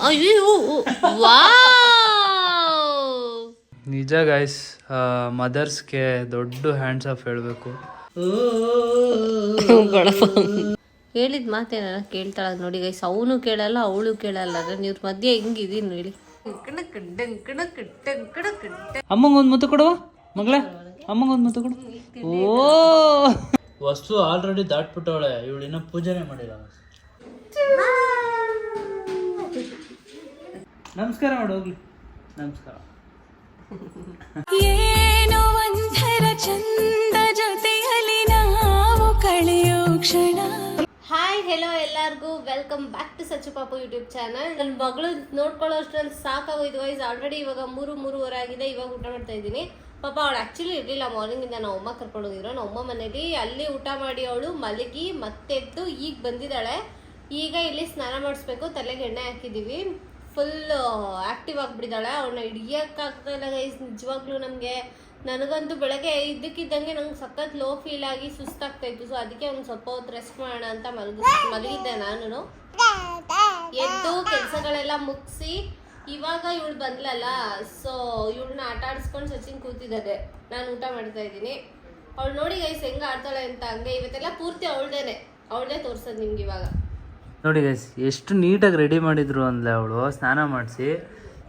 ಅಯ್ಯೋ ನಿಜ ಗೈಸ್, ಮದರ್ಸ್ಗೆ ದೊಡ್ಡ ಹ್ಯಾಂಡ್ಸ್ ಆಫ್ ಹೇಳಬೇಕು. ಹೇಳಿದ ಮಾತೇನ ಕೇಳ್ತಾಳ ನೋಡಿ ಗೈಸ್. ಅವನು ಕೇಳಲ್ಲ ಅವಳು ಕೇಳಲ್ಲ. ಇವ್ರ ಮಧ್ಯೆ ಹೆಂಗಿದೀನಿ ಹೇಳಿ. ಅಮ್ಮಂಗೊಂದು ಮುತ್ತು ಕೊಡುವ ಮಗಳೇ, ಅಮ್ಮಂಗೊಂದು ಮುತ್ತು ಕೊಡು. ಓ ವಸ್ತು ಆಲ್ರೆಡಿ ದಾಟ್ಬಿಟ್ಟವಳೆ, ಇವಳು ಇನ್ನೂ ಪೂಜೆನೆ ಮಾಡಿಲ್ಲ. ನಮಸ್ಕಾರ ಮಾಡು ಹೋಗ್ಲಿ. ನಮಸ್ಕಾರ. ಏನೋ ಒಂಥರ ಚಂದ ಜೊತೆಯಲ್ಲಿ ನಾವು ಕಳೆಯೋ ಕ್ಷಣ. ಹಾಯ್ ಹೆಲೋ ಎಲ್ಲರಿಗೂ, ವೆಲ್ಕಮ್ ಬ್ಯಾಕ್ ಟು ಸಚ್ಚು ಪಾಪು ಯೂಟ್ಯೂಬ್ ಚಾನಲ್. ನನ್ನ ಮಗಳು ನೋಡ್ಕೊಳ್ಳೋ ಅಷ್ಟ್ರಲ್ಲಿ ಸಾಕಾಗೋಯ್ತು ವೈಸ್. ಆಲ್ರೆಡಿ ಇವಾಗ 3:03 ಆಗಿದೆ. ಇವಾಗ ಊಟ ಮಾಡ್ತಾ ಇದ್ದೀನಿ. ಪಾಪ ಅವಳು ಆ್ಯಕ್ಚುಲಿ ಇರಲಿಲ್ಲ ಮಾರ್ನಿಂಗಿಂದ. ನಾವು ಅಮ್ಮ ಕರ್ಕೊಂಡು ಹೋಗಿದ್ರು. ನಾವು ಅಮ್ಮ ಮನೇಲಿ ಅಲ್ಲಿ ಊಟ ಮಾಡಿ ಅವಳು ಮಲಗಿ ಮತ್ತೆದ್ದು ಈಗ ಬಂದಿದ್ದಾಳೆ. ಈಗ ಇಲ್ಲಿ ಸ್ನಾನ ಮಾಡಿಸ್ಬೇಕು. ತಲೆಗೆ ಎಣ್ಣೆ ಹಾಕಿದ್ದೀವಿ. ಫುಲ್ ಆ್ಯಕ್ಟಿವ್ ಆಗಿಬಿಟ್ಟಿದ್ದಾಳೆ. ಅವಳನ್ನ ಹಿಡಿಯೋಕ್ಕಾಗ್ತಾಯಿಲ್ಲ ಗೈಸ್ ನಿಜವಾಗ್ಲೂ. ನನಗಂತೂ ಬೆಳಗ್ಗೆ ಇದ್ದಕ್ಕಿದ್ದಂಗೆ ನಂಗೆ ಸಖತ್ ಲೋ ಫೀಲ್ ಆಗಿ ಸುಸ್ತಾಗ್ತಾಯಿತ್ತು. ಸೊ ಅದಕ್ಕೆ ಒಂದು ಸ್ವಲ್ಪ ಹೊತ್ತು ರೆಸ್ಟ್ ಮಾಡೋಣ ಅಂತ ಮಲಗಿದ್ದೆ ನಾನು. ಎದ್ದು ಕೆಲಸಗಳೆಲ್ಲ ಮುಗಿಸಿ ಇವಾಗ ಇವಳು ಬಂದ್ಲಲ್ಲ, ಸೊ ಇವಳನ್ನ ಆಟ ಆಡಿಸ್ಕೊಂಡು ಸಚಿನ್ ಕೂತಿದ್ದಾರೆ. ನಾನು ಊಟ ಮಾಡ್ತಾ ಇದ್ದೀನಿ. ಅವಳು ನೋಡಿ ಗೈಸ್ ಹೆಂಗೆ ಆಡ್ತಾಳೆ ಅಂತ. ಹಂಗೆ ಇವತ್ತೆಲ್ಲ ಪೂರ್ತಿ ಅವಳದೇ ತೋರ್ಸೋದು ನಿಮ್ಗೆ ಇವಾಗ. ನೋಡಿ ಗೈಸ್ ಎಷ್ಟು ನೀಟಾಗಿ ರೆಡಿ ಮಾಡಿದ್ರು ಅಂದ್ಲೆ ಅವಳು ಸ್ನಾನ ಮಾಡಿಸಿ.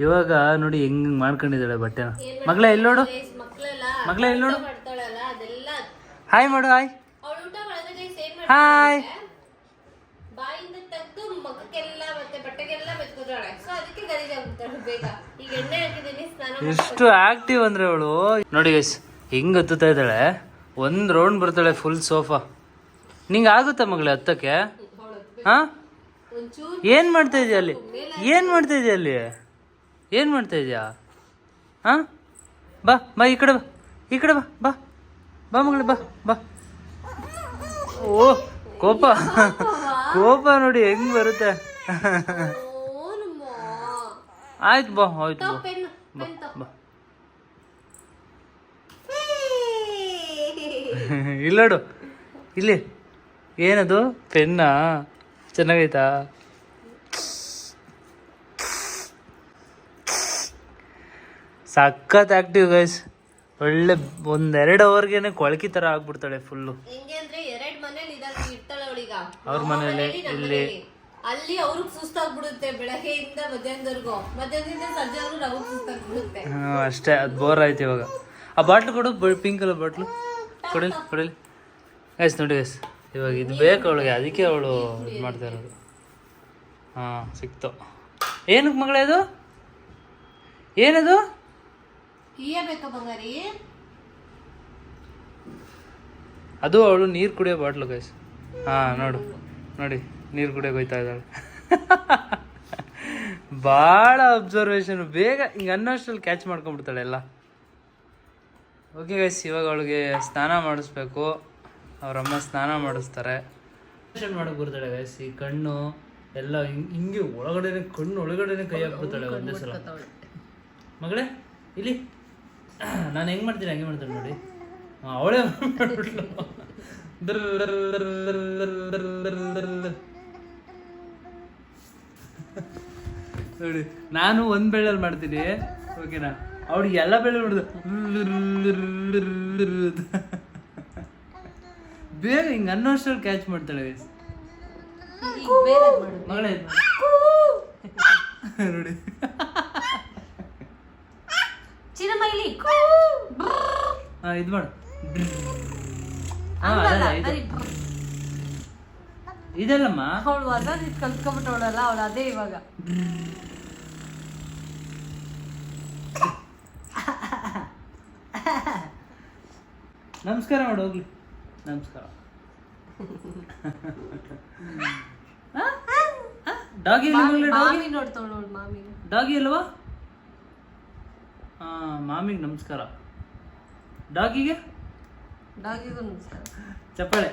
ಇವಾಗ ನೋಡಿ ಹೆಂಗ್ ಮಾಡ್ಕೊಂಡಿದ್ದಾಳೆ ಬಟ್ಟೆನ. ಮಗಳೇ ಎಲ್ಲಿ ನೋಡು, ಮಗಳೇ ಎಲ್ಲಿ ನೋಡು. ಹಾಯ್ ಮಾಡು. Hi hi. ಬಾಯಿಂದ ತೆಗೆದು ಮಗಕ್ಕೆಲ್ಲ ಮತ್ತೆ ಬಟ್ಟೆಗೆಲ್ಲ ಮೆತ್ಕೋತಾಳೆ. ಸೊ ಅದಕ್ಕೆ ಗಲೀಜಾಗ್ಬಿಡ್ತಾಳೆ ಬೇಗ. ಈಗ ಎಣ್ಣೆ ಹಾಕಿದ್ದೀನಿ ಸ್ನಾನ. ಎಷ್ಟು ಆಕ್ಟಿವ್ ಅಂದ್ರೆ ಅವಳು. ನೋಡಿ ಗೈಸ್ ಹೆಂಗ್ ಹತ್ತುತ್ತಾ ಇದ್ದಾಳೆ. ಒಂದ್ ರೌಂಡ್ ಬರ್ತಾಳೆ ಫುಲ್ ಸೋಫಾ. ನಿಂಗೆ ಆಗುತ್ತಾ ಮಗಳೇ ಹತ್ತಕ್ಕೆ? ಹಾ, ಏನ್ ಮಾಡ್ತಾ ಇದೀಯ ಅಲ್ಲಿ? ಏನ್ ಮಾಡ್ತಾ ಇದೀಯ ಅಲ್ಲಿ? ಏನ್ ಮಾಡ್ತಾ ಇದೀಯಾ? ಹಾ, ಬಾ ಬಾ ಈ ಕಡೆ ಬಾ, ಈ ಕಡೆ ಬಾ ಬಾ ಬಾ ಮಗಳೇ ಬಾ ಬಾ. ಓ ಕೋಪ ಕೋಪ ನೋಡಿ ಹೆಂಗ್ ಬರುತ್ತೆ. ಆಯ್ತು ಬಾ, ಆಯ್ತು ಬಾ ಬಾ. ಇಲ್ಲೋಡು ಇಲ್ಲಿ. ಏನದು ಪೆನ್ನಾ? ಚೆನ್ನಾಗೈತಾ? ಸಖತ್ ಆಕ್ಟಿವ್ ಗೈಸ್. ಒಳ್ಳೆ 1-2 ಅವರ್ಗೆನೆ ಕೊಳಕಿ ತರ ಆಗ್ಬಿಡ್ತಾಳೆ ಫುಲ್ಲು. ಅವ್ರ ಮನೇಲಿ ಇಲ್ಲಿ ಅಲ್ಲಿ ಅವ್ರಿಗೆ ಸುಸ್ತಾಗ್ಬಿಡುತ್ತೆ ಬೆಳಗ್ಗೆಯಿಂದ ಮಧ್ಯಾಹ್ನದವರೆಗೂ. ಮಧ್ಯಾಹ್ನದಿಂದ ಸಂಜೆವರೆಗೂ ನಾವು ಸುಸ್ತಾಗ್ಬಿಡುತ್ತೆ. ಅಷ್ಟೇ, ಅದು ಬೋರ್ ಆಯ್ತು ಇವಾಗ. ಆ ಬಾಟ್ಲು ಕೊಡು, ಪಿಂಕ್ ಕಲರ್ ಬಾಟ್ಲು ಕೊಡಲಿ. ಗೈಸ್ ನೋಡಿ ಗೈಸ್, ಇವಾಗ ಇದು ಬೇಕು ಅವಳಿಗೆ, ಅದಕ್ಕೆ ಅವಳು ಇದು ಮಾಡ್ತಾ ಇರೋದು. ಹಾಂ ಸಿಕ್ತು. ಏನಕ್ಕೆ ಮಗಳೇ ಅದು? ಏನದು? ಬೇಕಾ ಬಂಗಾರಿ? ಅದು ಅವಳು ನೀರು ಕುಡಿಯೋ ಬಾಟ್ಲು ಗೈಸ್. ಹಾಂ ನೋಡು ನೋಡಿ, ನೀರು ಕುಡಿಯೋಕೆ ಹೋಯ್ತಾ ಇದ್ದಾಳೆ. ಭಾಳ ಅಬ್ಸರ್ವೇಷನ್. ಬೇಗ ಹಿಂಗೆ ಅನ್ನೋಷ್ಟರಲ್ಲಿ ಕ್ಯಾಚ್ ಮಾಡ್ಕೊಂಡ್ಬಿಡ್ತಾಳೆ ಎಲ್ಲ. ಓಕೆ ಗೈಸ್, ಇವಾಗ ಅವಳಿಗೆ ಸ್ನಾನ ಮಾಡಿಸ್ಬೇಕು. ಅವರಮ್ಮ ಸ್ನಾನ ಮಾಡಿಸ್ತಾರೆ. ಮಾಡಕ್ಕೆ ಬರ್ತಾಳೆ ಗೈಸ್. ಈ ಕಣ್ಣು ಎಲ್ಲ ಹಿಂಗೆ ಒಳಗಡೆನೆ, ಕಣ್ಣು ಒಳಗಡೆನೆ ಕೈ ಹಾಕ್ಬಿಡ್ತಾಳೆ ಒಂದೇ ಸಲ. ಮಗಳೇ ಇಲ್ಲಿ ನಾನು ಹೆಂಗೆ ಮಾಡ್ತೀನಿ ಹಂಗೆ ಮಾಡ್ತಾಳೆ ನೋಡಿ. ಅವಳೇ ನೋಡಿ. ನಾನು ಒಂದು ಬೆಳ್ಳಲ್ಲಿ ಮಾಡ್ತೀನಿ, ಓಕೆನಾ? ಅವಳಿಗೆ ಎಲ್ಲ ಬೆಳ್ಳ ಮಾಡಿದ್ರು ಬೇಗ ಹಿಂಗೆ ಅನ್ನೋಷ್ಟರಲ್ಲಿ ಕ್ಯಾಚ್ ಮಾಡ್ತಾಳೆ ಮಗಳೇ. ನೋಡಿ ಇದು ಮಾಡು. ಇದಲ್ಲಮ್ಮ ಅವಳು ಕಲ್ತ್ಕೊಂಡ್ಬಿಟ್ಟವಳಲ್ಲ ಅವಳು, ಅದೇ ಇವಾಗ. ನಮಸ್ಕಾರ ಮಾಡು ಹೋಗ್ಲಿ. ನಮಸ್ಕಾರ. ಡಾಗಿ ಡಾಗಿ ಅಲ್ವಾ? ಹಾಂ, ಮಾಮಿಗೆ ನಮಸ್ಕಾರ. ಡಾಗಿಗೆ ನಮಸ್ಕಾರ. ಚಪ್ಪಾಳೆ.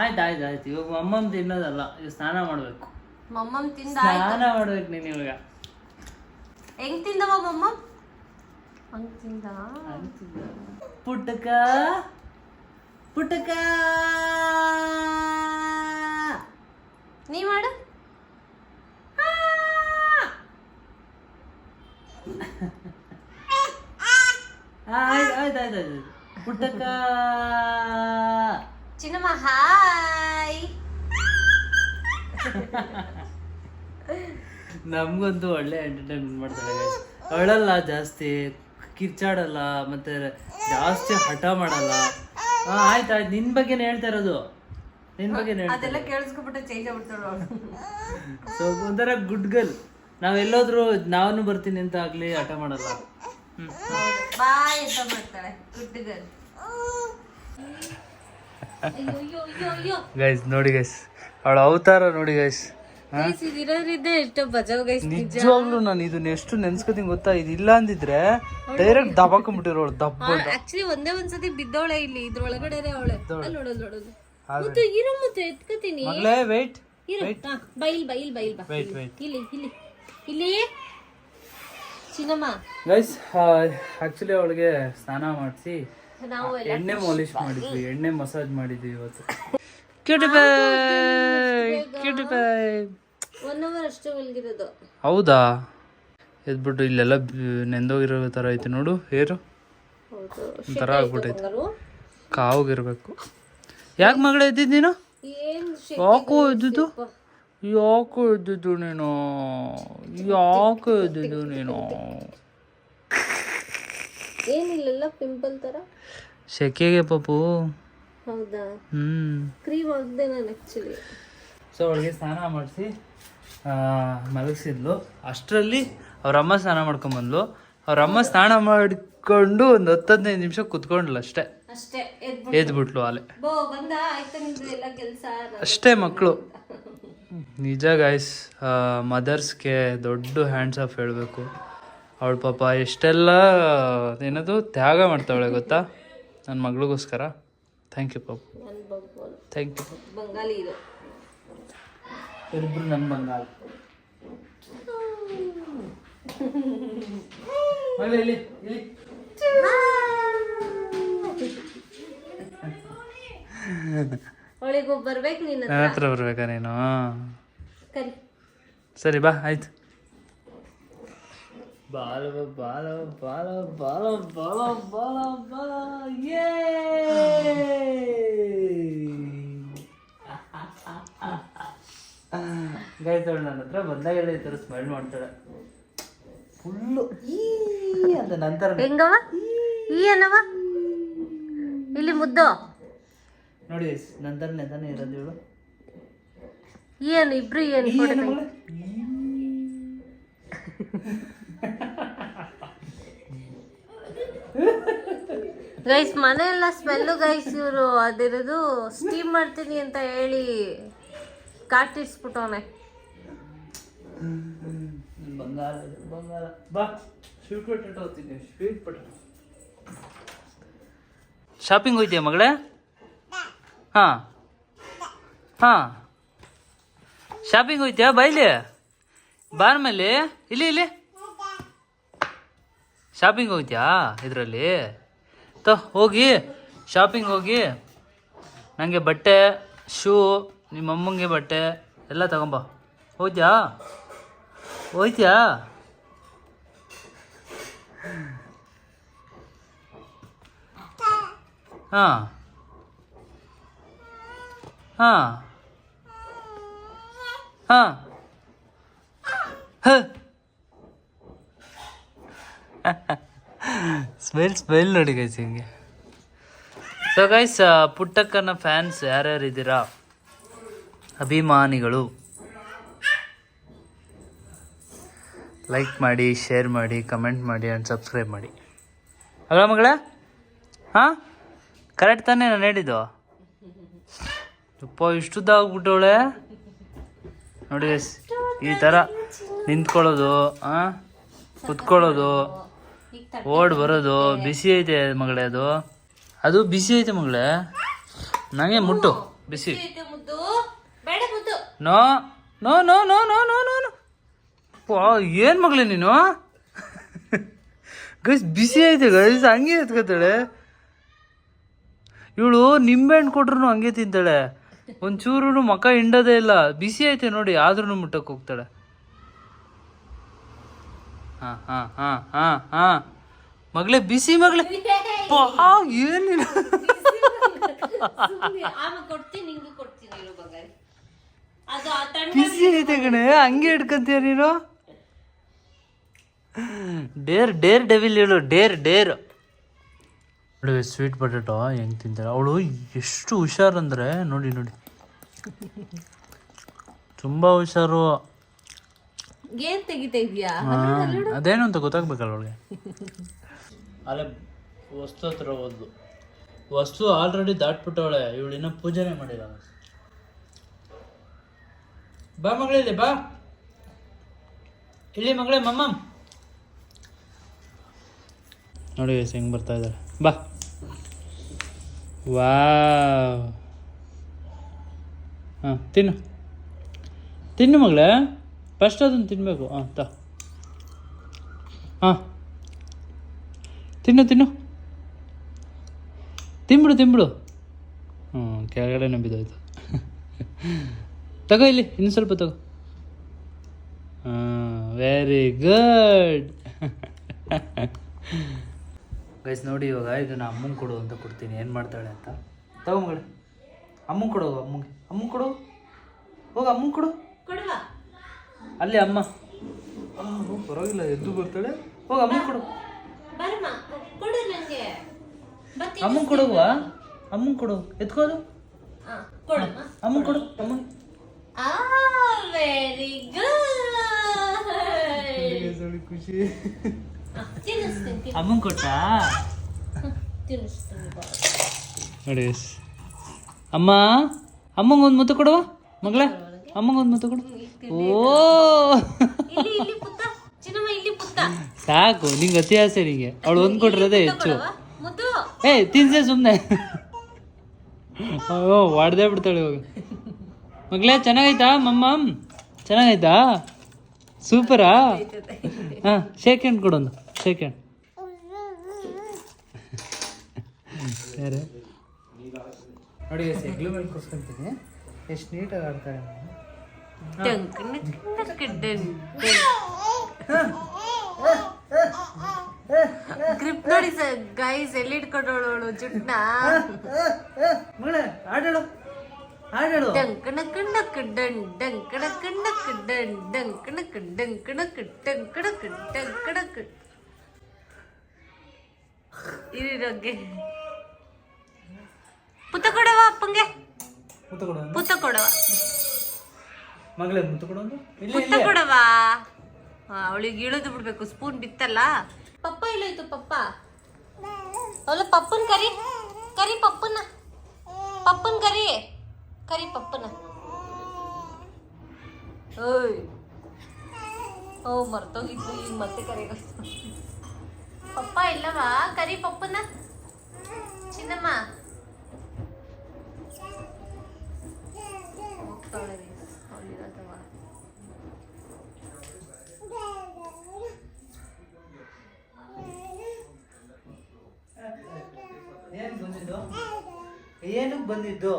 ಆಯ್ತು. ಇವಾಗ ಮಮ್ಮಮ್ ತಿನ್ನೋದಲ್ಲ, ಈಗ ಸ್ನಾನ ಮಾಡ್ಬೇಕು. ಮಮ್ಮಮ್ ತಿಂದ ಸ್ನಾನ ಮಾಡ್ಬೇಕು ನೀನು ಇವಾಗ. ಹೆಂಗ್ ತಿಂದವ ಮಮ್ಮ ಹಂಗ್ ತಿಂದ ಪುಟ್ಟಕ ಪುಟ್ಟಕ ನೀ ಮಾಡು ಆಯ್ತಾಯ್ತಾಯ್ತು ಪುಟ್ಟಕ ಚಿನ್ನಮ್ಮ ಹಾಯ್. ನಮ್ಗಂತೂ ಒಳ್ಳೆ ಎಂಟರ್ಟೈನ್ಮೆಂಟ್ ಮಾಡ್ತಾಳೆ guys. ಅಳಲ್ಲ ಜಾಸ್ತಿ, ಕಿರ್ಚಾಡಲ್ಲ, ಮತ್ತೆ ಜಾಸ್ತಿ ಹಠ ಮಾಡಲ್ಲ. ಆಯ್ತಾಯ್ತು, ನಿನ್ ಬಗ್ಗೆನೇ ಹೇಳ್ತಾ ಇರೋದು, ನಿನ್ ಬಗ್ಗೆ ಅದೆಲ್ಲ ಕೇಳಿಸ್ಕೊಬಿಟ್ಟು ಚೇಂಜ್ ಆಗ್ಬಿಡ್ತಾಳು. ಸೊ ಒಂಥರ ಗುಡ್ ಗರ್ಲ್. ನಾವೆಲ್ಲೋದ್ರು ನಾನು ಬರ್ತೀನಿ ಅಂತ ಆಗ್ಲಿ ಹಠ ಮಾಡಲ್ಲ. ಬಾಯ್ ಅಂತ ಮಾಡ್ತಾಳೆ ಗುಡ್ ಗರ್ಲ್. ಗೈಸ್ ನೋಡಿ ಗೈಸ್, ಅವಳ ಅವತಾರ ನೋಡಿ ಗೈಸ್. ಇರೋದ್ರಿಂದ ಎಷ್ಟೋ ಬಜಾವ್ ಗೈಸ್. ನಿಜವಾಗ್ಲೂ ನಾನು ಇದನ್ನ ಎಷ್ಟು ನೆನ್ಸ್ಕೊತೀನಿ ಗೊತ್ತಾ, ಇದಿಲ್ಲ ಅಂದಿದ್ರೆ ಡೈರೆಕ್ಟ್ ದಬಾಕೊಂಡ್ಬಿಟ್ಟಿರೋಳು ದಬ್ಬ. ಆಕ್ಚುಲಿ ಒಂದ್ಸತಿ ಬಿದ್ದವಳೆ ಇಲ್ಲಿ ಇದ್ರೊಳಗಡೆ ಅವಳೆ. ನೋಡೋದು ಮತ್ತೆ ಇರೋ ಮತ್ತೆ ಎತ್ಕತೀನಿ. ಮಗಳೇ ವೇಟ್ ಬೈಲ್ ಬಾ ವೇಟ್ ವೇಟ್ ಇಲ್ಲಿ ಚಿನ್ನಮ್ಮ. ಗೈಸ್ ಆಕ್ಚುಲಿ ಅವಳಿಗೆ ಸ್ನಾನ ಮಾಡಿಸಿ ನಾವು ಎಣ್ಣೆ ಮಾಲಿಶ್ ಮಾಡಿದ್ವಿ, ಎಣ್ಣೆ ಮಸಾಜ್ ಮಾಡಿದ್ವಿ ಇವತ್ತು. ಕ್ಯೂಟಿ ಬಾಯ್ ಕ್ಯೂಟಿ ಬಾಯ್. 1 hour ಅಷ್ಟೇ ಮಲಗಿರೋದು. ಹೌದಾ? ಎದ್ಬಿಟ್ಟು ಇಲ್ಲೆಲ್ಲ ನೆಂದೋಗಿರೋ ಥರ ಐತೆ ನೋಡು, ಹೇರು ಒಂಥರ ಆಗ್ಬಿಟ್ಟೈತೆ, ಕಾವಾಗಿರ್ಬೇಕು. ಯಾಕೆ ಮಗಳೇ ಎದ್ದಿದ್ದು ನೀನು? ಯಾಕೋ ಎದ್ದಿದ್ದು? ಯಾಕೋ ಎದ್ದಿದ್ದು ನೀನು? ಯಾಕೋ ಎದ್ದಿದ್ದು ನೀನು? ಏನಿಲ್ಲ ಪಿಂಪಲ್ ತರ. ಸೆಕೆಗೆ ಪಾಪು. ಹೌದಾ? ಕ್ರೀಮ್ ಹಾಕ್ದೆ ನಾನು ಆಕ್ಚುಲಿ. ಸೊ ಅವಳಿಗೆ ಸ್ನಾನ ಮಾಡಿಸಿ ಮಲಗಿಸಿದ್ಲು. ಅಷ್ಟರಲ್ಲಿ ಅವ್ರಮ್ಮ ಸ್ನಾನ ಮಾಡ್ಕೊಂಬಂದ್ಲು. ಅವ್ರಮ್ಮ ಸ್ನಾನ ಮಾಡಿಕೊಂಡು ಒಂದು 10-15 ನಿಮಿಷ ಕುತ್ಕೊಂಡ್ಲು ಅಷ್ಟೇ. ಎದ್ಬಿಟ್ಲು ಅಲೆ. ಅಷ್ಟೇ ಮಕ್ಕಳು. ನಿಜ ಗಾಯ್ಸ್, ಮದರ್ಸ್ಗೆ ದೊಡ್ಡ ಹ್ಯಾಂಡ್ಸ್ ಆಫ್ ಹೇಳಬೇಕು. ಅವಳ ಪಾಪ ಎಷ್ಟೆಲ್ಲ ಏನದು ತ್ಯಾಗ ಮಾಡ್ತಾವಳೆ ಗೊತ್ತಾ ನನ್ನ ಮಗಳಿಗೋಸ್ಕರ. ಥ್ಯಾಂಕ್ ಯು ಪಾಪ, ಥ್ಯಾಂಕ್ ಯು. ಬಂಗಾಲಿ ಇದು ಇಬ್ಬರು ನನ್ನ ಬಂಗಾಳ. ಅವಳಿಗೆ ಬರ್ಬೇಕು, ನೀನು ನನ್ನ ಹತ್ರ ಬರ್ಬೇಕಾ ನೀನು? ಕರಿ. ಸರಿ ಬಾ ಆಯ್ತು. ಬಾಲ ಬಾಲ ಬಾಲ ಬಾಲ ಬಾಲ ಬಾಲ ಬಾಲ ಯೇ. ಗಾಯ್ತವಳು ನನ್ನ ಹತ್ರ ಬಂದಾಗೆಲ್ಲ ಈ ಥರ ಸ್ಮೆಲ್ ಮಾಡ್ತಾಳೆ ಫುಲ್ಲು ಈ ಅಂತ. ನಂತರ ಹೆಂಗವ ಈ ಏನವ ಇಲ್ಲಿ ಮುದ್ದು ನೋಡಿ ನಂತರನೇ ತಾನೇ ಇರೋದು ಇವಳು. ಏನು ಇಬ್ರು ಏನು ಗೈಸ್ ಮನೆ ಎಲ್ಲ ಸ್ಮೆಲ್ಲು ಗೈಸ್. ಇವರು ಅದಿರೋದು ಸ್ಟೀಮ್ ಮಾಡ್ತೀನಿ ಅಂತ ಹೇಳಿ ಕಾಟಿಸ್ಬಿಟ್ಟವನೆ. ಬಂಗಾರ ಬಂಗಾರ ಬಾ. ಸ್ವೀಟ್ ಪೊಟೇಟೊ ಹೋಗ್ತೀನಿ, ಸ್ವೀಟ್ ಪೊಟೇಟೊ. ಶಾಪಿಂಗ್ ಹೋಯ್ತೀಯ ಮಗಳೇ? ಹಾಂ ಹಾಂ ಶಾಪಿಂಗ್ ಹೋಯ್ತೀಯಾ? ಬೈಲಿ ಬಾರ ಮೇಲೆ ಇಲ್ಲಿ ಇಲ್ಲಿ ಶಾಪಿಂಗ್ ಹೋಗ್ತೀಯಾ? ಇದರಲ್ಲಿ ಹೋಗಿ ಶಾಪಿಂಗ್ ಹೋಗಿ ನನಗೆ ಬಟ್ಟೆ, ಶೂ, ನಿಮ್ಮ ಅಮ್ಮಂಗೆ ಬಟ್ಟೆ ಎಲ್ಲ ತಗೊಂಬ. ಹೋಗ್ತೀಯಾ? ಹೋಯ್ತೀಯಾ? ಹಾಂ ಹಾಂ ಹಾಂ ಸ್ಮೈಲ್ ನೋಡಿ ಗೈಸ್ ಹಿಂಗೆ. ಸೊ ಗೈಸ್, ಪುಟ್ಟಕ್ಕನ ಫ್ಯಾನ್ಸ್ ಯಾರ್ಯಾರು ಇದ್ದೀರಾ, ಅಭಿಮಾನಿಗಳು, ಲೈಕ್ ಮಾಡಿ, ಶೇರ್ ಮಾಡಿ, ಕಮೆಂಟ್ ಮಾಡಿ ಆ್ಯಂಡ್ ಸಬ್ಸ್ಕ್ರೈಬ್ ಮಾಡಿ. ಅಲ್ಲ ಮಗಳೇ? ಹಾಂ ಕರೆಕ್ಟ್ ತಾನೇ ನಾನು ಹೇಳಿದ್ದು? ಅಪ್ಪ ಇಷ್ಟುದ್ದಾಗ್ಬಿಟ್ಟವಳೆ ನೋಡಿ ಗೈಸ್. ಈ ಥರ ನಿಂತ್ಕೊಳ್ಳೋದು, ಕುತ್ಕೊಳ್ಳೋದು, ಓಡ್ ಬರೋದು. ಬಿಸಿ ಐತೆ ಮಗಳೇ, ಅದು ಬಿಸಿ ಐತೆ ಮಗಳೇ. ನನಗೆ ಮುಟ್ಟು ಬಿಸಿ. No no no no no no no no. ಏನು ಮಗಳೇ ನೀನು? ಗೈಸ್ ಬಿಸಿ ಐತೆ ಗೈಸ್, ಹಂಗೆ ಎತ್ಕೋತಾಳೆ ಇವಳು. ನಿಂಬೆಹಣ್ಣು ಕೊಟ್ರು ಹಂಗೆ ತಿಂತಾಳೆ, ಒಂಚೂರು ಮಕ ಹಿಂಡೋದೇ ಇಲ್ಲ. ಬಿಸಿ ಐತೆ ನೋಡಿ ಆದ್ರೂ ಮುಟ್ಟಕ್ಕೆ ಹೋಗ್ತಾಳೆ. ಹಾ ಹಾ ಹಾ ಹಾ ಹಾ ಮಗಳೇ ಬಿಸಿ ಮಗಳೇ, ಏನಿಲ್ಲ. ಆಮೇಲೆ ಕೊಡ್ತೀನಿ, ನಿಂಗೂ ಕೊಡ್ತೀನಿ ಇರು ಬಂಗಾರಿ. ಅದು ಆ ತಣ್ಣ ಬಿಸಿ ಐತೆ ಕಣೆ, ಹಂಗೆ ಹಿಡ್ಕೊಂತೀಯ ನೀನು. ಡೇರ್ ಡೇರ್ ಡೆವಿಲ್ ಹೇಳು, ಡೇರ್ ಡೇರ್. ನೋಡಿ ಸ್ವೀಟ್ ಪೊಟೆಟೊ ಹೆಂಗೆ ತಿಂತಾಳೆ ಅವಳು. ಎಷ್ಟು ಹುಷಾರಂದ್ರೆ ನೋಡಿ ನೋಡಿ, ತುಂಬ ಹುಷಾರು. ಏನ್ ತೆಗಿತಾ ಇದೀಯಾ? ಅದೇನು ಅಂತ ಗೊತ್ತಾಗ್ಬೇಕಲ್ಲ ಅವಳಿಗೆ. ಅಲ್ಲೇ ವಸ್ತು ಹತ್ರ ಹೋದ್ಲು. ವಸ್ತು ಆಲ್ರೆಡಿ ದಾಟ್ಬಿಟ್ಟವಳೆ, ಇವಳು ಇನ್ನೂ ಪೂಜೆನೇ ಮಾಡಿಲ್ಲ. ಬಾ ಮಗಳಿಲ್ಲಿ ಬಾ, ಇಲ್ಲಿ ಮಗಳೇ ಮಮ್ಮ. ನೋಡಿ ಹೆಂಗೆ ಬರ್ತಾ ಇದ್ದಾರೆ. ಬಾ. ವಾವ್. ಹಾಂ ತಿನ್ನು ತಿನ್ನು ಮಗಳೇ, ಫಸ್ಟ್ ಅದನ್ನು ತಿನ್ನಬೇಕು. ಹಾಂ ಹಾಂ ತಿನ್ನು ತಿನ್ನು, ತಿಂಬಿಡು. ಹ್ಞೂ ಕೆಳಗಡೆನೇ ಬಿದ್ದೋಯ್ತು. ತಗೋ ಇಲ್ಲಿ ಇನ್ನು ಸ್ವಲ್ಪ ತಗೋ. ಹಾಂ ವೆರಿ ಗುಡ್. ಗೈಸ್ ನೋಡಿ, ಇವಾಗ ಇದನ್ನು ಅಮ್ಮಂಗೆ ಕೊಡು ಅಂತ ಕೊಡ್ತೀನಿ, ಏನು ಮಾಡ್ತಾಳೆ ಅಂತ. ತಗೋ ಮಗಳೇ, ಅಮ್ಮಂಗೆ ಕೊಡು. ಅಮ್ಮಂಗೆ ಕೊಡು, ಹೋಗ ಅಮ್ಮಂಗೆ ಕೊಡು. ಕೊಡುವ ಅಲ್ಲಿ ಅಮ್ಮ. ಪರವಾಗಿಲ್ಲ, ಎದ್ದು ಬರ್ತಾಳೆ. ಹೋಗ ಅಮ್ಮಂಗೆ ಕೊಡು. ಬರಮ್ಮ, ಕೊಡು ನನಗೆ. ಅಮ್ಮಂಗೆ ಕೊಡುವ, ಅಮ್ಮಂಗೆ ಕೊಡು. ಎತ್ಕೋದು, ಕೊಡಮ್ಮ. ಅಮ್ಮಂಗೆ ಕೊಡು. ಅಮ್ಮಂಗೆ ವೆರಿ ಗುಡ್. ಖುಷಿ. ತಿನ್ನಿಸ್ತೀನಿ, ಅಮ್ಮಂಗೆ ಕೊಟ್ಟಾ ತಿನ್ನಿಸ್ತೀನಿ. ನೋಡಿ ಅಮ್ಮ, ಅಮ್ಮಂಗೆ ಒಂದು ಮುತ್ತು ಕೊಡುವ ಮಗಳೇ, ಅಮ್ಮಂಗೆ ಒಂದು ಮುತ್ತು ಕೊಡು. ಓ ಇಲ್ಲಿ ಇಲ್ಲಿ ಪುತ್ತ, ಚಿನ್ನಮ್ಮ ಇಲ್ಲಿ ಪುತ್ತ. ಸಾಕು, ನಿಂಗೆ ಅತಿ ಆಸೆ ನಿಂಗೆ. ಅವಳು ಒಂದು ಕೊಟ್ರದೇ ಹೆಚ್ಚು. ಮುದ್ದು ತಿನ್ಸೆ ಸುಮ್ಮನೆ. ಹೊಡೆದೇ ಬಿಡ್ತಾಳೆ ಇವಾಗ. ಮಗಳೇ ಚೆನ್ನಾಗೈತಾ ಮಮ್ಮಮ್? ಚೆನ್ನಾಗೈತಾ? ಸೂಪರಾ? ಹಾಂ ಶೇಕ್ ಹ್ಯಾಂಡ್ ಕೊಡೊಂದು, ಶೇಕ್ ಹ್ಯಾಂಡ್. ಸರಿ ನೋಡಿ, ಹೆಗ್ಲು ಮೇಲೆ ಕೂರ್ಸ್ಕೊಂತೀನಿ. ಎಷ್ಟು ನೀಟಾಗಿ ಆಡ್ತಾಳೆ. ಗ್ರಿಪ್ ನೋಡಿ ಗೈಸ್, ಎಲ್ಲಿ ಇಟ್ಕೊಂಡವಳು ಜುಟ್ನ. ಮಗಳೇ ಆಡಾಡು, ಆಡಾಡು. ಡಂಕಣಕ್ ಡಂಕ್ ಡನ್, ಡಂಕಣಕ್ ಡಂಕ್ ಡನ್, ಡಂಕಣಕ್ ಡಂಕಣಕ್ ಡಂಕಣಕ್ ಡಂಕಣಕ್. ಇರೋಗ್ಗೆ ಪುತ್ತ ಕೊಡವ ಅಪ್ಪಂಗೆ, ಮುತ್ತು ಕೊಡು. ಪುತ್ತ ಕೊಡವ ಮಗಳೇ, ಮುತ್ತು ಕೊಡೋದು. ಪುತ್ತ ಕೊಡವ. ಅವಳಿಗೆ ಇಳಿದು ಬಿಡ್ಬೇಕು, ಸ್ಪೂನ್ ಬಿತ್ತಲ್ಲ. ಪಪ್ಪ ಇಲ್ಲೋಯ್ತು, ಪಪ್ಪ. ಅವಳ ಪಪ್ಪನ್ ಕರಿ, ಕರಿ ಪಪ್ಪನ, ಪಪ್ಪನ್ ಕರಿ, ಕರಿ ಪಪ್ಪನ. ಓಯ್ ಓ ಮರ್ತೋಗಿತ್ತು, ಈಗ ಮತ್ತೆ ಕರಿಗ. ಪಪ್ಪ ಇಲ್ಲವಾ? ಕರಿ ಪಪ್ಪನ. ಚಿನ್ನಮ್ಮ ಹೋಗ್ತಾಳೆ ಅವಳಿರೋದವ. ಏನಕ್ಕೆ ಬಂದಿದ್ದು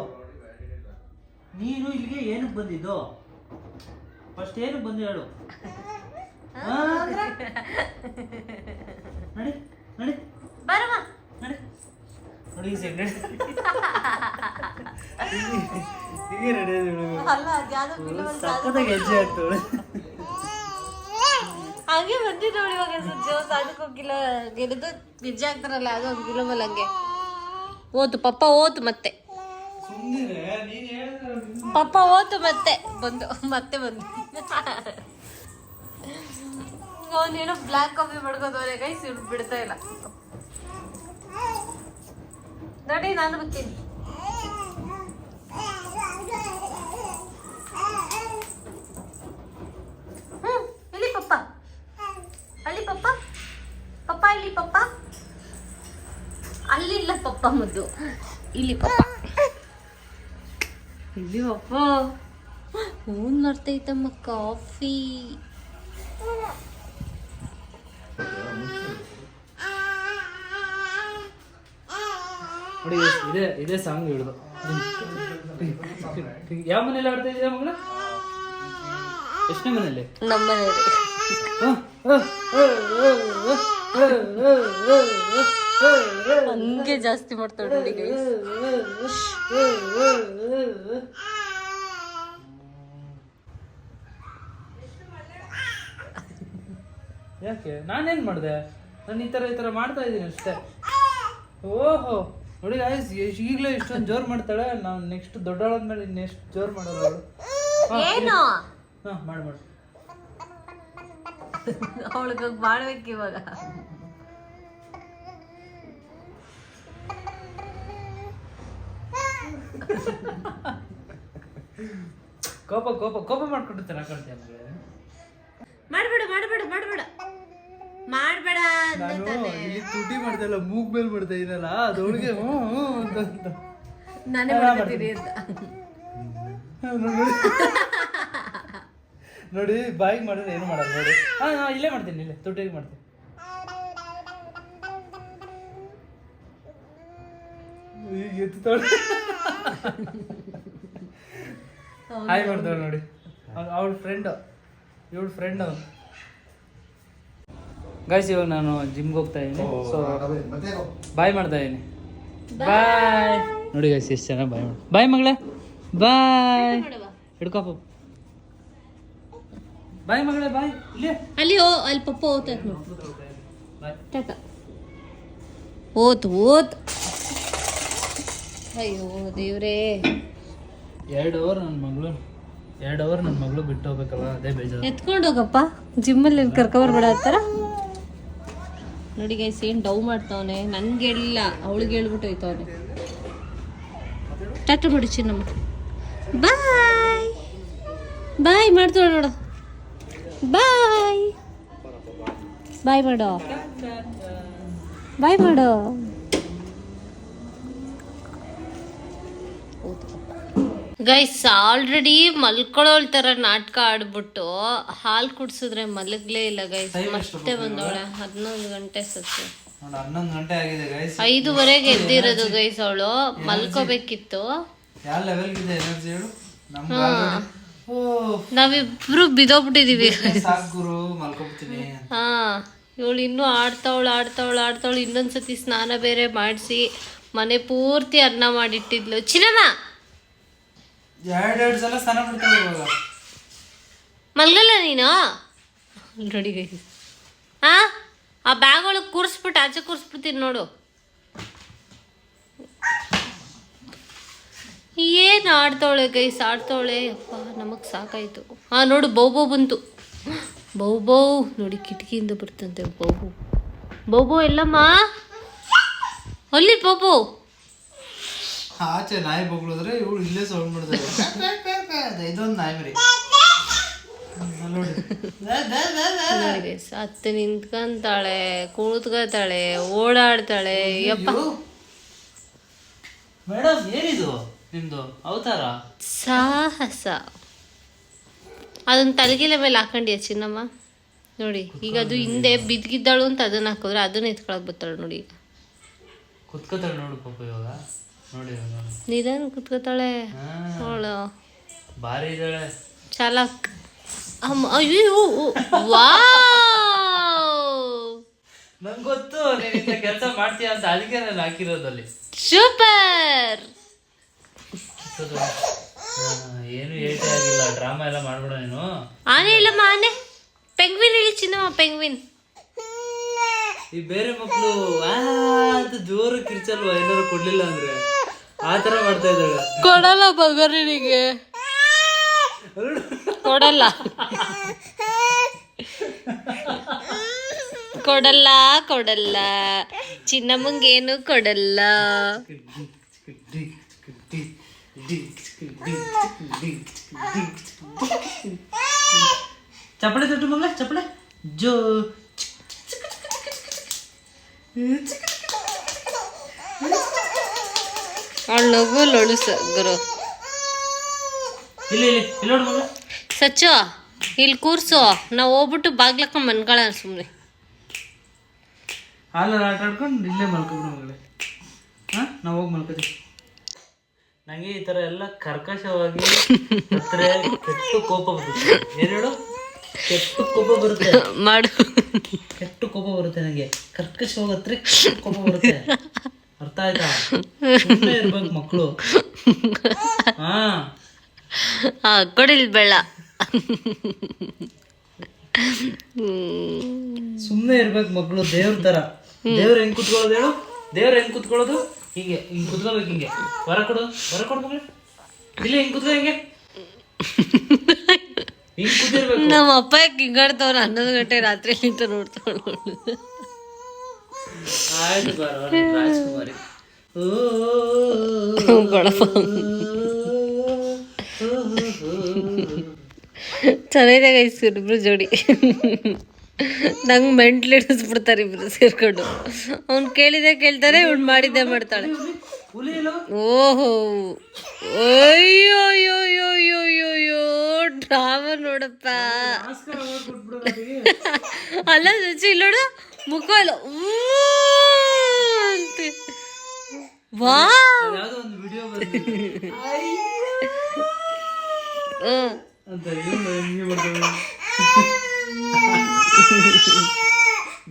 ನೀನು ಇಲ್ಲಿಗೆ? ಏನಕ್ಕೆ ಬಂದಿದ್ದು? ಫಸ್ಟ್ ಏನಕ್ಕೆ ಬಂದು ಹೇಳು. ನಡಿ ನಡಿ ಬರಮ್ಮ, ನಡಿ ನೋಡಿ. ಹೀಗೆ ರೆಡಿ ಅಲ್ಲ ಅದ್ಯಾವುದೋ ಫಿಲಮ್ ಸಕ್ಕತ್ತಾಗಿ ಹೆಜ್ಜೆ ಆಗ್ತವಳೆ. ಹಂಗೆ ಬಂದಿದ್ದವಳು ಇವಾಗ. ಸಾಧಕ್ಕೆ ಹೋಗಿಲ್ಲ, ಗೆದ್ದು ನಿಜ ಆಗ್ತಾರಲ್ಲ, ಅದು ಒಂದು ಫಿಲಮಲ್ಲಿ ಹಂಗೆ ಓತು. ಪಪ್ಪ ಓತು ಮತ್ತೆ, ಪಪ್ಪ ಓತು ಮತ್ತೆ ಬಂದು ಅವನೇನೋ ಬ್ಲ್ಯಾಕ್ ಕಾಫಿ ಮಾಡ್ಕೋದವ್ರೆ ಗೈಸ್, ಇವ್ರು ಬಿಡ್ತಾ ಇಲ್ಲ. ನೋಡಿ ನಾನು ಬರ್ತೀನಿ. ಇಲ್ಲಿ ಪಪ್ಪ, ಅಲ್ಲಿ ಪಪ್ಪ, ಪಪ್ಪ ಇಲ್ಲಿ ಪಪ್ಪ, ಅಲ್ಲಿಲ್ಲ ಪಪ್ಪ ಮುದ್ದು, ಇಲ್ಲಿ ಪಪ್ಪ, ಇಲ್ಲಿ ಪಪ್ಪ. ಹೂನ್ ಬರ್ತೈತಮ್ಮ ಕಾಫಿ. ನೋಡಿ ಇದೇ ಸಾಂಗ್ ಹಿಡಿದು ಯಾವ ಮನೇಲಿ ಆಡ್ತಾ ಇದ್ದೀರಾ ಮಗಳ? ಎಷ್ಟನೇ ಮನೇಲಿ? ನಮ್ಮ ಮನೆಯಲ್ಲಿ ಹಂಗೆ ಜಾಸ್ತಿ ಮಾಡ್ತಾಳೆ ನೋಡಿ ಗೈಸ್. ಯಾಕೆ ನಾನೇನ್ ಮಾಡಿದೆ? ನಾನು ಈ ತರ ಮಾಡ್ತಾ ಇದ್ದೀನಿ ಅಷ್ಟೇ. ಓಹೋ ನೋಡಿ ಗಾಯ್ಸ್, ಈಗಲೇ ಇಷ್ಟೊಂದು ಜೋರ್ ಮಾಡ್ತಾಳೆ. ನಾವು ನೆಕ್ಸ್ಟ್ ದೊಡ್ಡವಳಾದ್ಮೇಲೆ ಇನ್ನೆಷ್ಟು ಜೋರ್ ಮಾಡೋದು ಅವಳು. ಏನು ಹಾ ಮಾಡು ಅವಳಿಗೆ ಮಾಡ್ಬೇಕು ಇವಾಗ. ಕೋಪ ಮಾಡ್ಕೊಂಡು ಚೆನ್ನಾಗಿ ಮಾಡ್ಬೇಡ ಮಾಡ್ಬೇಡ ಮಾಡ್ಬೇಡ ಮಾಡ್ಬೇಡ ನಾನು ಇಲ್ಲಿ ತುಟಿ ಮಾಡ್ತಾ ಇಲ್ಲ, ಮೂಗ್ ಮೇಲೆ ಮಾಡ್ತಾ ಇದೀನಲ್ಲ, ಅದೊಳಗೆ ಅಂತ ನಾನೇ ಮಾಡ್ತೀನಿ ಅಂತ. ನೋಡಿ ಬಾಯಿಗೆ ಮಾಡಿದ್ರೆ ಏನು ಮಾಡೋದು ನೋಡಿ. ಹಾ ಇಲ್ಲೇ ಮಾಡ್ತೀನಿ, ಇಲ್ಲೇ ತುಟಿಗೆ ಮಾಡ್ತೀನಿ. ಈಗ ಎತ್ತಾಳೆ ಹಾಯ್ ಮಾಡ್ತಾಳೆ ನೋಡಿ. ಅವಳ ಫ್ರೆಂಡ್, ಇವಳ ಫ್ರೆಂಡ್ ಅವನು. ಗೈಸ್ ಇವಾಗ ನಾನು ಜಿಮ್ಗೆ ಹೋಗ್ತಾ ಇದ್ದೀನಿ, ಸೊ ಬಾಯ್ ಮಾಡ್ತಾ ಇದ್ದೀನಿ. ಬಾಯ್ ನೋಡಿ ಗೈಸ್ ಎಷ್ಟು ಚೆನ್ನಾಗಿ ಬಾಯ್ ಮಾಡಿ. ಬಾಯ್ ಮಗಳೇ, ಬಾಯ್ ಹಿಡ್ಕೋಪ. ಬಾಯ್ ಮಗಳೇ, ಬಾಯ್. ಇಲ್ಲೇ ಅಲ್ಲಿ ಪಪ್ಪ ಓದ್ತೈತೆ ನೋಡಿ. ಓತ್ ಅಯ್ಯೋ ದೇವ್ರೇ. 2 ಅವರ್ ನನ್ನ ಮಗಳು ಬಿಟ್ಟು ಹೋಗ್ಬೇಕಲ್ಲ, ಅದೇ ಬೇಜಾರು. ಎತ್ಕೊಂಡು ಹೋಗಪ್ಪ, ಜಿಮ್ಮಲ್ಲಿ ಕರ್ಕೊಬರ್ಬೇಡ ಅಂತಾರ ನೋಡಿ ಗೈಸ್. ಏನು ಡೌ ಮಾಡ್ತಾವನೆ, ನನ್ಗೆ ಹೇಳಿಲ್ಲ, ಅವಳಿಗೆ ಹೇಳ್ಬಿಟ್ಟು ಹೋಯ್ತವನೆ. ಟಾಟಾ ಮಾಡಿ ಚಿನ್ನಮ್ಮ, ಬಾಯ್ ಬಾಯ್ ಮಾಡ್ತಾವ ನೋಡು. ಬಾಯ್ ಬಾಯ್ ಮಾಡೋ, ಬಾಯ್ ಮಾಡೋ. ಗೈಸ್ ಆಲ್ರೆಡಿ ಮಲ್ಕೊಳ್ಳೋಳ್ ತರ ನಾಟಕ ಆಡ್ಬಿಟ್ಟು ಹಾಲು ಕುಡ್ಸಿದ್ರೆ ಮಲಗ್ಲೇ ಇಲ್ಲ ಗೈಸ್. ಮತ್ತೆ ಬಂದವಳೆ 11 ಗಂಟೆ ಸತ್ತು. 11 ಗಂಟೆ ಆಗಿದೆ ಗೈಸ್. 5:30 ಎದ್ದಿರೋದು ಗೈಸ್. ಅವಳು ಮಲ್ಕೋಬೇಕಿತ್ತು. ಯಾವ ಲೆವೆಲ್ಗಿದೆ ಎನರ್ಜಿ ಹೇಳು? ನಾವಿಬ್ರು ಬಿದೋಗ್ಬಿಟ್ಟಿದೀವಿ. ಸಾಕು ಗುರು, ಮಲ್ಕೋಬಿಡ್ತೀನಿ. ಹಾ ಇವಳು ಇನ್ನೂ ಆಡ್ತಾವಳು. ಇನ್ನೊಂದ್ಸತಿ ಸ್ನಾನ ಬೇರೆ ಮಾಡಿಸಿ ಮನೆ ಪೂರ್ತಿ ಅನ್ನ ಮಾಡಿಟ್ಟಿದ್ಲು. ಚಿನ್ನಮ್ಮ 2 ಸಲ ಸ್ನಾನ ಮಾಡ್ತಾಳೆ ಇವಾಗ. ಮಲ್ಗಲ್ಲ ನೀನು ನೋಡಿ ಗೈಸ್. ಆ ಬ್ಯಾಗ್ ಒಳಗೆ ಕೂರಿಸ್ಬಿಟ್ಟು ಆಚೆ ಕೂರಿಸ್ಬಿಡ್ತೀನಿ ನೋಡು. ಏನು ಆಡ್ತಾವಳೆ ಗೈಸ್, ಆಡ್ತಾವಳೆ. ಅಪ್ಪ ನಮಗೆ ಸಾಕಾಯ್ತು. ನೋಡು ಬೌ ಬಂತು. ಬೌ ನೋಡಿ ಕಿಟಕಿಯಿಂದ ಬರ್ತಂತೆ. ಬೌ ಎಲ್ಲಮ್ಮ ಅಲ್ಲಿ ಬೌ. ಆಚೆ ನಾಯಿ ಬಗ್ಳಿದ್ರೆ ಇವಳು ಇಲ್ಲೇ ಸೌಂಡ್ ಮಾಡ್ತಾರೆ. ಇದೊಂದು ನಾಯಿ ಮರಿ ನೋಡಿ ಗೈಸ್. ಅತ್ತೆ ನಿಂತ್ಕೊಂತಾಳೆ, ಕೂತ್ಕೊತಾಳೆ, ಓಡಾಡ್ತಾಳೆ. ಯಪ್ಪ ಮೇಡಮ್ ಏನಿದು ನಿಮ್ದು ಅವತಾರ? ಸಾಹಸ. ಅದನ್ನ ತಲೆಗಿಲೆ ಮೇಲೆ ಹಾಕೊಂಡಿಯ ಚಿನ್ನಮ್ಮ ನೋಡಿ. ಈಗ ಅದು ಹಿಂದೆ ಬಿದ್ದಿದ್ದಾಳು ಅಂತ ಅದನ್ನ ಹಾಕಿದ್ರೆ ಅದನ್ನ ಎತ್ಕೊಳಕ್ ಬರ್ತಾಳೆ ನೋಡಿ. ಈಗ ಕುತ್ಕೋತಾಳೆ ನೋಡು ಪಾಪ ಇವಾಗ. ನೋಡಿ ನಿಧಾನ ಕುತ್ಕೋತಾಳೆ ಅವಳು. ಭಾರಿ ಇದ್ದಾಳೆ, ಚಾಲಕ್. ಅಯ್ಯೋ ವಾವ್, ನಂಗೆ ಗೊತ್ತು ನೀನು ಕೆಲಸ ಮಾಡ್ತೀಯ ಅಂತ, ಅದಕ್ಕೆ ನಾನು ಹಾಕಿರೋದಲ್ಲಿ. ಸೂಪರ್. ಏನು ಏಟೇ ಆಗಿಲ್ಲ, ಡ್ರಾಮಾ ಎಲ್ಲ ಮಾಡ್ಬೇಡ ನೀನು. ಆನೆ ಇಲ್ಲಮ್ಮ, ಆನೆ. ಪೆಂಗ್ವಿನ್ ಹೇಳಿ ಚಿನ್ನಮ್ಮ, ಪೆಂಗ್ವಿನ್. ಈ ಬೇರೆ ಮಕ್ಕಳು ಅಂತ ಜೋರು ಕಿರ್ಚಲ್ವಾ ಏನಾದ್ರು ಕೊಡ್ಲಿಲ್ಲ ಅಂದ್ರೆ, ಆ ತರ ಮಾಡ್ತಾ ಇದ್ದಾಳೆ. ಕೊಡಲ್ಲ ಬಗರಿನಿಗೆ, ಕೊಡಲ್ಲ ಚಿನ್ನಮ್ಮಂಗೇನು ಕೊಡಲ್ಲ. ಚಪ್ಪಳೆ ತೊಟ್ಟು ಮಗಳ, ಚಪ್ಪಳೆ ಜೋ. ಅವಳು ಗುರು. ಇಲ್ಲಿ ನೋಡು ಮಗಳ. ಸಚ್ಚು ಇಲ್ಲಿ ಕೂರ್ಸು, ನಾವು ಹೋಗ್ಬಿಟ್ಟು ಬಾಗ್ಲಕ್ಕ ಮನ್ಗಳ ಸುಮ್ಮನೆ. ಹಾಲಲ್ಲಿ ಆಟ ಆಡ್ಕೊಂಡು ಇಲ್ಲೇ ಮಲ್ಕೊಬಿಡು ಮಗಳೇ. ಹಾಂ ನಾವು ಹೋಗಿ ಮಲ್ಕೋತೀವಿ. ನನಗೆ ಈ ಥರ ಎಲ್ಲ ಕರ್ಕಶವಾಗಿ ಹತ್ರ ಕೆಟ್ಟು ಕೋಪ ಬರುತ್ತೆ. ಏನು ಹೇಳು, ಕೆಟ್ಟು ಕೋಪ ಬರುತ್ತೆ ಮಾಡು. ಕೆಟ್ಟು ಕೋಪ ಬರುತ್ತೆ ನನಗೆ. ಕರ್ಕಶವಾಗಿ ಹತ್ರ ಕೋಪ ಬರುತ್ತೆ. ಅರ್ಥ ಆಯ್ತಾ? ಸುಮ್ಮನೆ ಇರ್ಬೇಕು ಮಕ್ಕಳು. ಕೊಡಿಲ್ ಬೇಡ. ಸುಮ್ಮನೆ ಇರ್ಬೇಕು ಮಕ್ಕಳು, ದೇವ್ರ ಥರ. ದೇವ್ರ ಹೆಂಗ್ ಕುತ್ಕೊಳ್ಳೋದು ಹೇಳು? ದೇವ್ರ ಹೆಂಗ್ ಕುತ್ಕೊಳ್ಳೋದು? ಹಿಂಗೆ ಹಿಂಗೆ ಕುತ್ಕೋಬೇಕು. ಹಿಂಗೆ ವರ ಕೊಡು ಮಗಳು. ಇಲ್ಲಿ ಹಿಂಗೆ ಕುತ್ಕೋ. ಹಿಂಗೆ ಹಿಂಗೆ ಕೂತಿರ್ಬೇಕು. ನಮ್ಮ ಅಪ್ಪ ಹಿಂಗಾಡ್ತವ್ರ 11 ಗಂಟೆ ರಾತ್ರಿ ನಿಂತ ನೋಡ್ತಾಳು. ಆಯ್ತು ಬರೋಣ ರಾಜ್ಕುಮಾರಿ. ಚೆನ್ನಾಗಿದೆ ಗೈಸ್ ಇಬ್ರು ಜೋಡಿ. ನಂಗೆ ಮೆಂಟ್ಲು ಹಿಡಿಸ್ಬಿಡ್ತಾರೆ ಇಬ್ರು ಸೇರ್ಕೊಂಡು. ಅವ್ನು ಕೇಳಿದೆ ಕೇಳ್ತಾರೆ, ಇವ್ನು ಮಾಡಿದ್ದೆ ಮಾಡ್ತಾಳೆ. ಓಹೋ ಅಯ್ಯೋ ಅಯ್ಯೋ ಅಯ್ಯೋ ಅಯ್ಯೋ ಅಯ್ಯೋ ಅಯ್ಯೋ ಡ್ರಾಮಾ ನೋಡಪ್ಪ. ಅಲ್ಲ ಸಚ್ಚಿ ಇಲ್ಲೋಡು ಮುಖ ಇಲ್ಲ ಅಂತೆ. ವಾ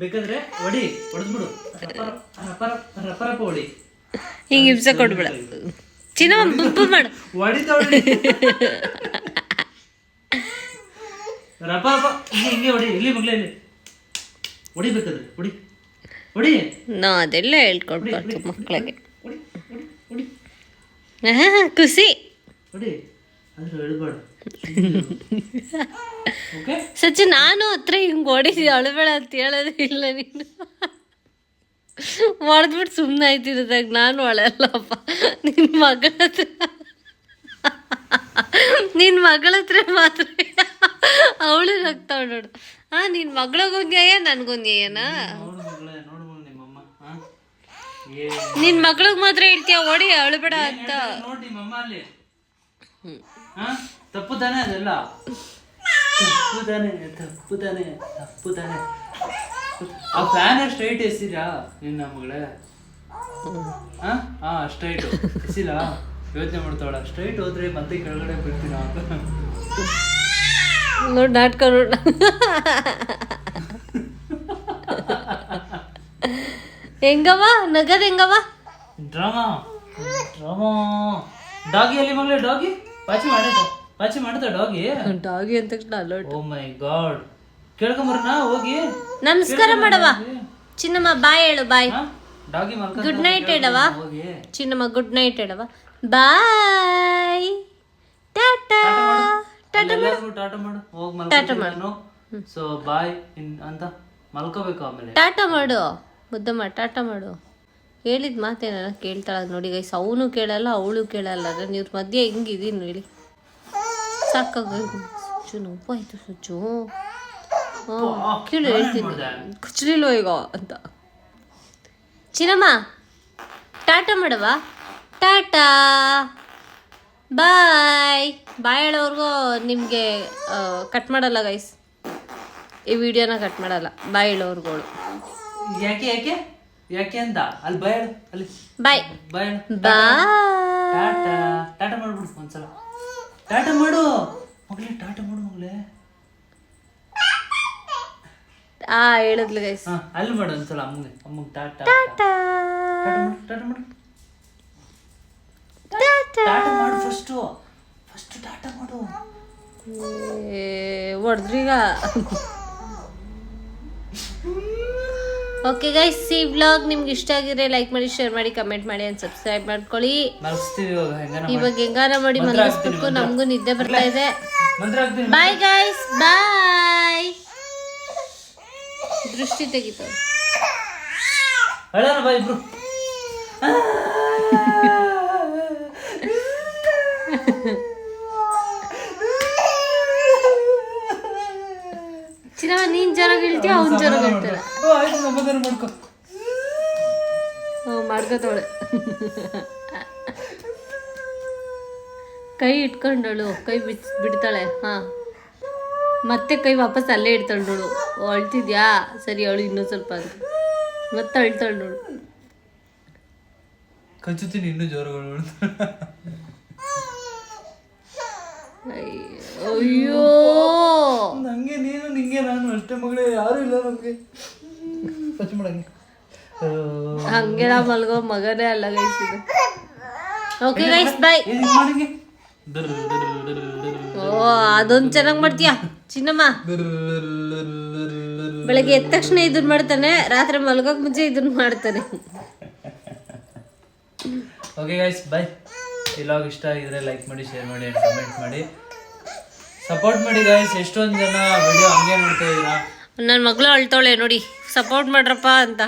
ಬೇಕಾದ್ರೆ ಹೊಡಿ, ಹೊಡೆದ್ಬಿಡು, ರಪ್ಪ ಹೊಡಿ. ಹಿಂಗೆ ಹಿಂಸೆ ಕೊಡ್ಬೇಡ ಚಿನ್ನಮ್ಮ, ಬುಬ್ಬು ಮಾಡು. ಹೊಡಿತಾ ರಪ್ಪ ಹಿಂಗೆ ಹೊಡಿ. ಇಲ್ಲಿ ಮಗ್ಲೇ ಇಲ್ಲಿ ಹೊಡಿಬೇಕಾದ್ರೆ ಹೊಡಿ ಹೊಡಿ. ನಾ ಅದೆಲ್ಲ ಹೇಳ್ಕೊಡ್ಬಾರ್ದು ಮಕ್ಕಳಿಗೆ. ಹೊಡಿ ಹೊಡಿ ಹೊಡಿ ಖುಷಿ ಹೊಡಿ, ಆದ್ರೆ ಹೇಳ್ಬೇಡ. ಓಕೆ ಸಚ್ಚಿ, ನಾನು ಹತ್ರ ಹಿಂಗೆ ಹೊಡಿಸಿ ಅಳಬೇಡ ಅಂತ ಹೇಳೋದೇ ಇಲ್ಲ ನೀನು. ಹೊಡೆದ್ಬಿಟ್ಟು ಸುಮ್ಮನೆ ಆಯ್ತಿರೋದಾಗ ನಾನು ಅಳಲ್ಲಪ್ಪ. ನಿನ್ನ ಮಗಳ ಹತ್ರ ಮಾತ್ರ ಅವಳು ನಗ್ತಾವ ನೋಡು. ನಿನ್ನ ಮಗಳಿಗೊಂದು ನ್ಯಾಯ, ನನಗೊಂದು ನ್ಯಾಯನಾ? ನಿನ್ನ ಮಗಳಿಗೆ ಮಾತ್ರ ಹೇಳ್ತೀಯ ಹೊಡಿ ಅಳಬೇಡ ಅಂತ. ನೋಡಿ ಮಮ್ಮ ಅಲ್ಲಿ ತಪ್ಪು ತಾನೆ, ಅದೆಲ್ಲ ತಪ್ಪು ತಾನೆ. ಆ ಫ್ಯಾನ್ ಸ್ಟ್ರೈಟ್ ಎಸಿರಾ ನಿನ್ನ ಮಗಳೇ? ಸ್ಟ್ರೈಟ್ ಎಸಿಲ್ಲ. ಯೋಚನೆ ಮಾಡ್ತಾವಳ, ಸ್ಟ್ರೈಟ್ ಹೋದ್ರೆ ಮತ್ತೆ ಕೆಳಗಡೆ ಬಿಡ್ತೀನ ಅಂತ. ನೋಡಿ ನಾಟಕ ನೋಡ. ಹೆಂಗವ ನಗದ ಹೆಂಗವ? ಡ್ರಾಮಾ ಡಾಗಿ ಅಲ್ಲಿ ಮಗಳೇ. ಡಾಗಿ ಪಾಚಿ ಮಾಡ್ತಾ ಡಾಗಿ ಅಂದ ತಕ್ಷಣ ಅಲರ್ಟ್. ಓ ಮೈ ಗಾಡ್, ಕೇಳ್ಕೊಂಬರ್ನಾ ಹೋಗಿ? ನಮಸ್ಕಾರ ಮಾಡವ ಚಿನ್ನಮ್ಮ. ಬಾಯ್ ಹೇಳು, ಬಾಯ್. ಡಾಗಿ ಗುಡ್ ನೈಟ್ ಹೇಳವ ಚಿನ್ನಮ್ಮ. ಗುಡ್ ನೈಟ್ ಹೇಳವ. Bye, ta-ta. ಟಾಟಾ ಮಾಡು. ಹೋಗಿ ಮಲ್ಕೊಂಡು. ಸೊ ಬಾಯ್ ಅಂತ ಮಲ್ಕೋಬೇಕು. ಆಮೇಲೆ ಟಾಟಾ ಮಾಡು ಮುದ್ದಮ್ಮ, ಟಾಟಾ ಮಾಡು. ಹೇಳಿದ ಮಾತೇನ ಕೇಳ್ತಾಳ ನೋಡಿ ಗೈಸ್. ಅವನು ಕೇಳಲ್ಲ ಅವಳು ಕೇಳಲ್ಲ. ನಾನು ಇವ್ರ ಮಧ್ಯೆ ಹೆಂಗಿದೀನಿ ಹೇಳಿ. ಸಾಕಾಗೋಯ್ತು. ಸುಚ್ಚು ನೋವಾಯ್ತು ಸುಚ್ಚು. ಕೇಳು ಹೇಳ್ತೀನಿ, ಕುಚ್ಚಲಿಲ್ವ ಈಗ ಅಂತ. ಚಿನ್ನಮ್ಮ ಟಾಟಾ ಮಾಡವ. ಟಾಟಾ ಬಾಯ್. ಬಾಯ್ ಹೇಳೋರ್ಗೂ ನಿಮಗೆ ಕಟ್ ಮಾಡಲ್ಲ ಗೈಸ್, ಈ ವಿಡಿಯೋನ ಕಟ್ ಮಾಡಲ್ಲ. ಬಾಯ್ ಹೇಳೋರ್ಗಳು. ಯಾಕೆ ಯಾಕೆ ಯಾಕೆ ಅಂತ ಅಲ್ಲಿ ಬಾಯ್ ಹೇಳು. ಅಲ್ಲಿ ಬಾಯ್ ಬಾಯ್ ಬಾಯ್. ಟಾಟಾ ಮಾಡ್ಬಿಡು ಒಂದ್ಸಲ. ಟಾಟಾ ಮಾಡು ಮಗಳೇ, ಟಾಟಾ ಮಾಡು ಮಗಳೇ. ಹೇಳಿದ್ಲು ಗೈಸ್. ಅಲ್ಲಿ ಮಾಡು ಒಂದ್ಸಲ ಅಮ್ಮಗೆ ಟಾಟಾ. ಟಾಟಾ ಟಾಟಾ ಮಾಡು. ಟಾಟಾ ಟಾಟಾ ಮಾಡು ಫಸ್ಟ್ ಟಾಟಾ ಮಾಡು. ಹೊಡೆದ್ರೀಗ. ಓಕೆ ಗೈಸ್, ಈ ವ್ಲಾಗ್ ನಿಮ್ಗೆ ಇಷ್ಟ ಆಗಿದ್ರೆ ಲೈಕ್ ಮಾಡಿ, ಶೇರ್ ಮಾಡಿ, ಕಮೆಂಟ್ ಮಾಡಿ ಅಂಡ್ ಸಬ್ಸ್ಕ್ರೈಬ್ ಮಾಡ್ಕೊಳ್ಳಿ. ಇವಾಗ ಹೆಂಗಾರ ಮಾಡಿ ಮಲಗಿಸ್ಬೇಕು, ನಮಗೂ ನಿದ್ದೆ ಬರ್ತಾ ಇದೆ. ಬಾಯ್ ಗೈಸ್, ಬಾಯ್. ದೃಷ್ಟಿ ತೆಗಿತು. ಬಾಯ್ ಇಬ್ರು. ಚಿನ್ನಮ್ಮ, ನೀನ್ ಜೋರಾಗಿ ಹೇಳ್ತೀಯ, ಅವ್ನು ಜೋರಾಗಿ ಹೇಳ್ತಾರ. ಮಾಡ್ಕೋತಾಳೆ. ಕೈ ಇಟ್ಕೊಂಡಳು, ಕೈ ಬಿಡ್ತಾಳೆ. ಮತ್ತೆ ಕೈ ವಾಪಸ್ ಅಲ್ಲೇ ಇಡ್ತಾಳೆ ನೋಡು. ಅಳ್ತಿದ್ಯಾ? ಸರಿ ಅವಳು ಇನ್ನೂ ಸ್ವಲ್ಪ ಅಂತ ಮತ್ತೆ ಅಳ್ತಾಳೆ ನೋಡು. ಕಚ್ಚುತ್ತೀನಿ ಇನ್ನೂ ಜೋರುಗಳು. ಅಯ್ಯೋ ನಂಗೆ ನೀನು ನಿಂಗೆ ನಾನು ಅಷ್ಟೇ ಮಗಳೇ, ಯಾರು ಇಲ್ಲ ನಮ್ಗೆ. ಕಚ್ಚು ಮಾಡಂಗೆ ಹಂಗೆಲ್ಲ ಮಲ್ಗೋ ಮಗನೇ ಅಲ್ಲ ಗೈಸ್ ಇದು. Okay guys bye. ಮಾಡಂಗೆ ಓ ಅದೊಂದು ಚೆನ್ನಾಗಿ ಮಾಡ್ತೀಯಾ ಚಿನ್ನಮ್ಮ. ಬೆಳಗ್ಗೆ ಎದ್ದ ತಕ್ಷಣ ಇದನ್ನ ಮಾಡ್ತಾನೆ, ರಾತ್ರಿ ಮಲ್ಗೋಕ್ ಮುಂಚೆ ಇದನ್ನ ಮಾಡ್ತಾನೆ. Okay guys by. ಈ ವ್ಲಾಗ್ ಇಷ್ಟ ಆಗಿದ್ರೆ ಲೈಕ್ ಮಾಡಿ, ಶೇರ್ ಮಾಡಿ, ಕಮೆಂಟ್ ಮಾಡಿ, ಸಪೋರ್ಟ್ ಮಾಡಿ ಗೈಸ್. ಎಷ್ಟೊಂದು ಜನ ವಿಡಿಯೋ ಹಂಗೆ ನೋಡ್ತಾ ಇದ್ದೀರಾ. ನನ್ನ ಮಗಳು ಅಳ್ತಾಳೆ ನೋಡಿ, ಸಪೋರ್ಟ್ ಮಾಡ್ರಪ್ಪ ಅಂತ.